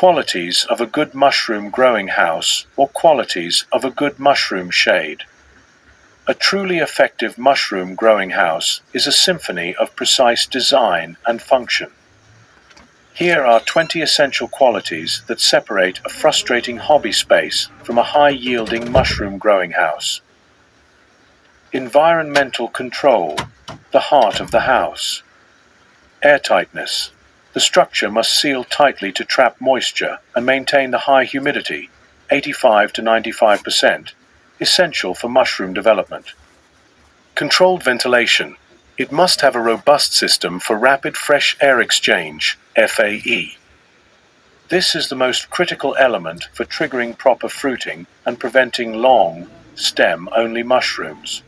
Qualities of a good mushroom growing house, or qualities of a good mushroom shade. A truly effective mushroom growing house is a symphony of precise design and function. Here are 20 essential qualities that separate a frustrating hobby space from a high-yielding mushroom growing house. Environmental control, the heart of the house. Airtightness. The structure must seal tightly to trap moisture and maintain the high humidity, 85 to 95%, essential for mushroom development. Controlled ventilation. It must have a robust system for rapid fresh air exchange, FAE. This is the most critical element for triggering proper fruiting and preventing long, stem-only mushrooms.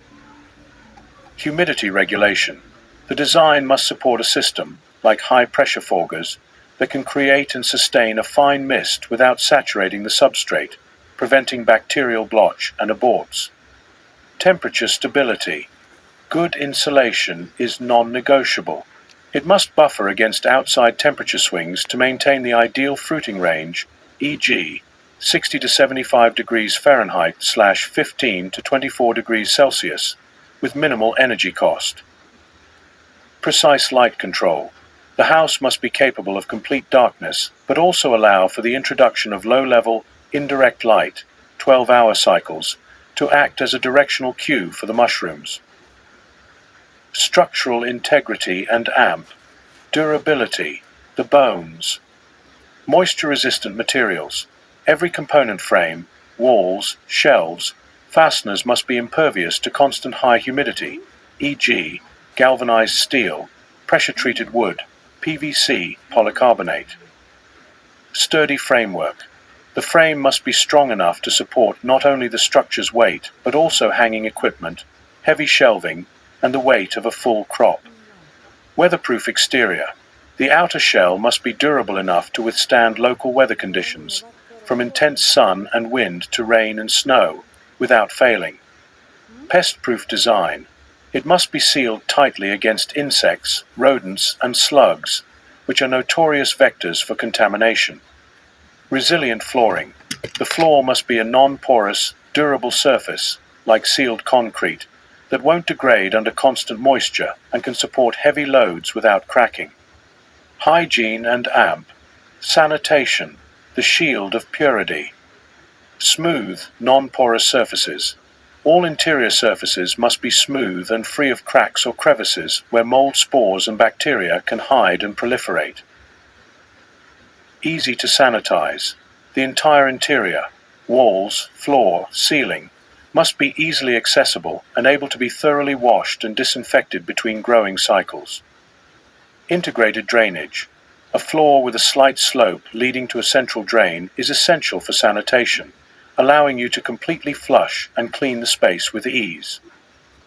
Humidity regulation. The design must support a system, like high-pressure foggers, that can create and sustain a fine mist without saturating the substrate, preventing bacterial blotch and aborts. Temperature stability. Good insulation is non-negotiable. It must buffer against outside temperature swings to maintain the ideal fruiting range, e.g., 60 to 75 degrees Fahrenheit/15 to 24 degrees Celsius, with minimal energy cost. Precise light control. The house must be capable of complete darkness, but also allow for the introduction of low-level, indirect light, 12-hour cycles, to act as a directional cue for the mushrooms. Structural integrity and AMP. Durability. The bones. Moisture-resistant materials. Every component frame, walls, shelves, fasteners must be impervious to constant high humidity, e.g., galvanized steel, pressure-treated wood, PVC, polycarbonate. Sturdy framework. The frame must be strong enough to support not only the structure's weight, but also hanging equipment, heavy shelving, and the weight of a full crop. Weatherproof exterior. The outer shell must be durable enough to withstand local weather conditions, from intense sun and wind to rain and snow, without failing. Pest-proof design. It must be sealed tightly against insects, rodents, and slugs, which are notorious vectors for contamination. Resilient flooring. The floor must be a non-porous, durable surface, like sealed concrete, that won't degrade under constant moisture and can support heavy loads without cracking. Hygiene and AMP. Sanitation, the shield of purity. Smooth, non-porous surfaces. All interior surfaces must be smooth and free of cracks or crevices where mold spores and bacteria can hide and proliferate. Easy to sanitize. The entire interior, walls, floor, ceiling, must be easily accessible and able to be thoroughly washed and disinfected between growing cycles. Integrated drainage. A floor with a slight slope leading to a central drain is essential for sanitation, allowing you to completely flush and clean the space with ease.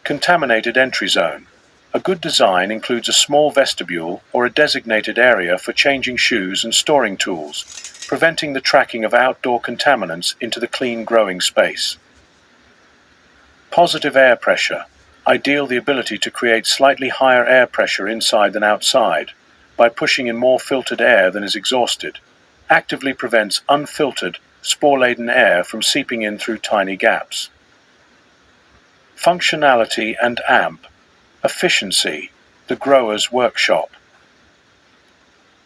Contaminated entry zone. A good design includes a small vestibule or a designated area for changing shoes and storing tools, preventing the tracking of outdoor contaminants into the clean growing space. Positive air pressure. Ideal the ability to create slightly higher air pressure inside than outside by pushing in more filtered air than is exhausted. Actively prevents unfiltered, spore-laden air from seeping in through tiny gaps. Functionality and AMP. Efficiency, the grower's workshop.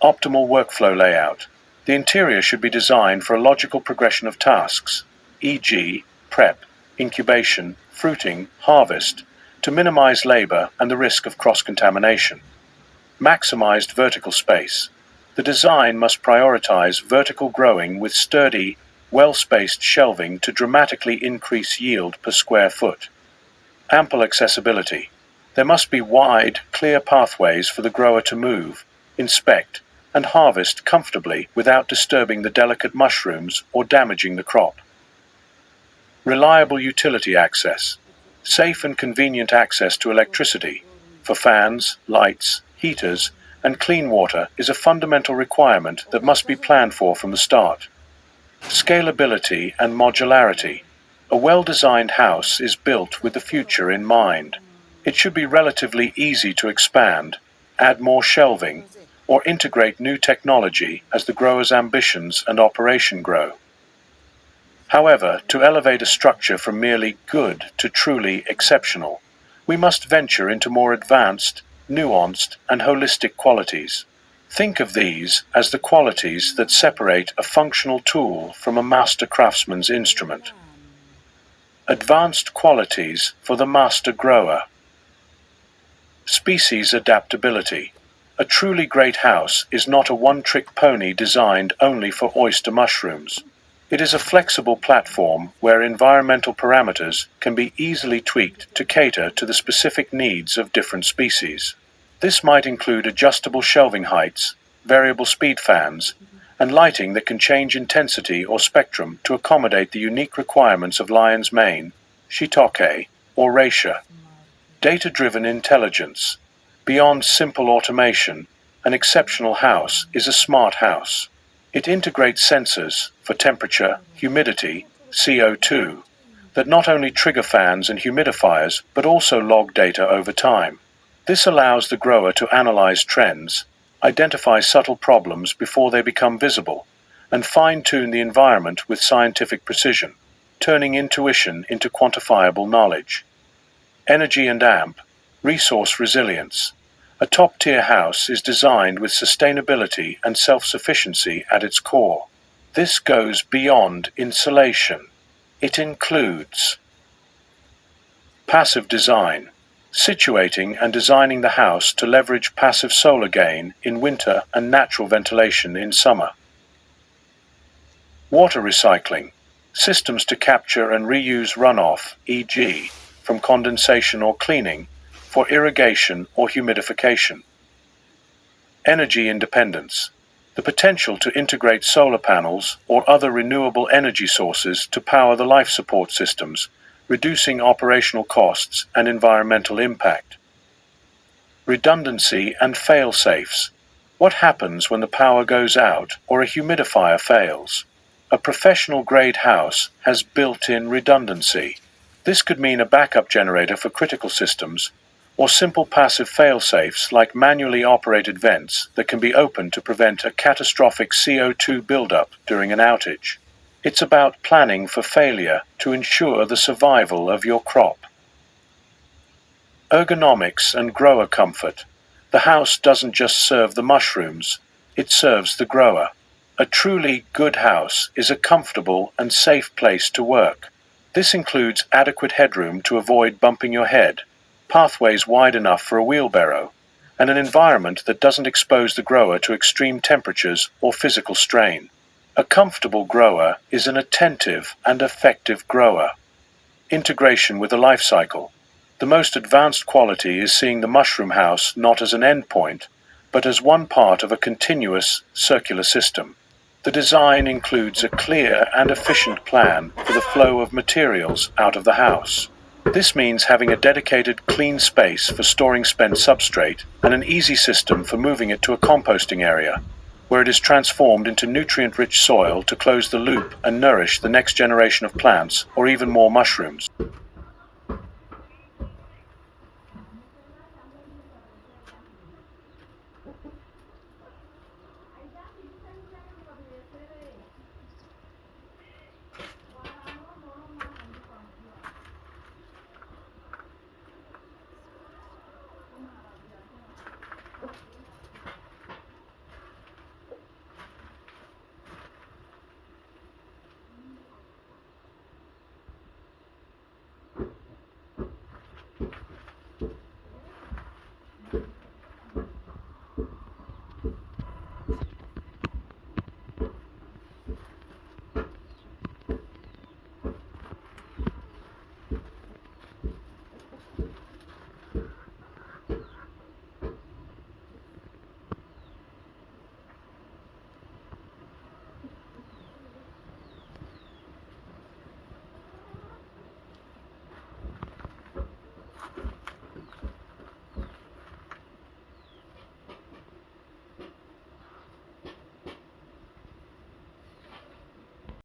Optimal workflow layout. The interior should be designed for a logical progression of tasks, e.g., prep, incubation, fruiting, harvest, to minimize labor and the risk of cross-contamination. Maximized vertical space. The design must prioritize vertical growing with sturdy, well-spaced shelving to dramatically increase yield per square foot. Ample accessibility. There must be wide, clear pathways for the grower to move, inspect, and harvest comfortably without disturbing the delicate mushrooms or damaging the crop. Reliable utility access. Safe and convenient access to electricity for fans, lights, heaters, and clean water is a fundamental requirement that must be planned for from the start. Scalability and modularity. A well-designed house is built with the future in mind. It should be relatively easy to expand, add more shelving, or integrate new technology as the grower's ambitions and operation grow. However, to elevate a structure from merely good to truly exceptional, we must venture into more advanced, nuanced, and holistic qualities. Think of these as the qualities that separate a functional tool from a master craftsman's instrument. Advanced qualities for the master grower. Species adaptability. A truly great house is not a one-trick pony designed only for oyster mushrooms. It is a flexible platform where environmental parameters can be easily tweaked to cater to the specific needs of different species. This might include adjustable shelving heights, variable speed fans, and lighting that can change intensity or spectrum to accommodate the unique requirements of lion's mane, shiitake, or reishi. Data-driven intelligence. Beyond simple automation, an exceptional house is a smart house. It integrates sensors for temperature, humidity, CO2, that not only trigger fans and humidifiers but also log data over time. This allows the grower to analyze trends, identify subtle problems before they become visible, and fine-tune the environment with scientific precision, turning intuition into quantifiable knowledge. Energy and AMP, resource resilience. A top-tier house is designed with sustainability and self-sufficiency at its core. This goes beyond insulation. It includes passive design, situating and designing the house to leverage passive solar gain in winter and natural ventilation in summer. Water recycling, systems to capture and reuse runoff, e.g., from condensation or cleaning, for irrigation or humidification. Energy independence, the potential to integrate solar panels or other renewable energy sources to power the life support systems, reducing operational costs and environmental impact. Redundancy and fail-safes. What happens when the power goes out or a humidifier fails? A professional-grade house has built-in redundancy. This could mean a backup generator for critical systems, or simple passive fail-safes like manually operated vents that can be opened to prevent a catastrophic CO2 buildup during an outage. It's about planning for failure to ensure the survival of your crop. Ergonomics and grower comfort. The house doesn't just serve the mushrooms, it serves the grower. A truly good house is a comfortable and safe place to work. This includes adequate headroom to avoid bumping your head, pathways wide enough for a wheelbarrow, and an environment that doesn't expose the grower to extreme temperatures or physical strain. A comfortable grower is an attentive and effective grower. Integration with the life cycle. The most advanced quality is seeing the mushroom house not as an endpoint, but as one part of a continuous, circular system. The design includes a clear and efficient plan for the flow of materials out of the house. This means having a dedicated, clean space for storing spent substrate and an easy system for moving it to a composting area, where it is transformed into nutrient-rich soil to close the loop and nourish the next generation of plants or even more mushrooms.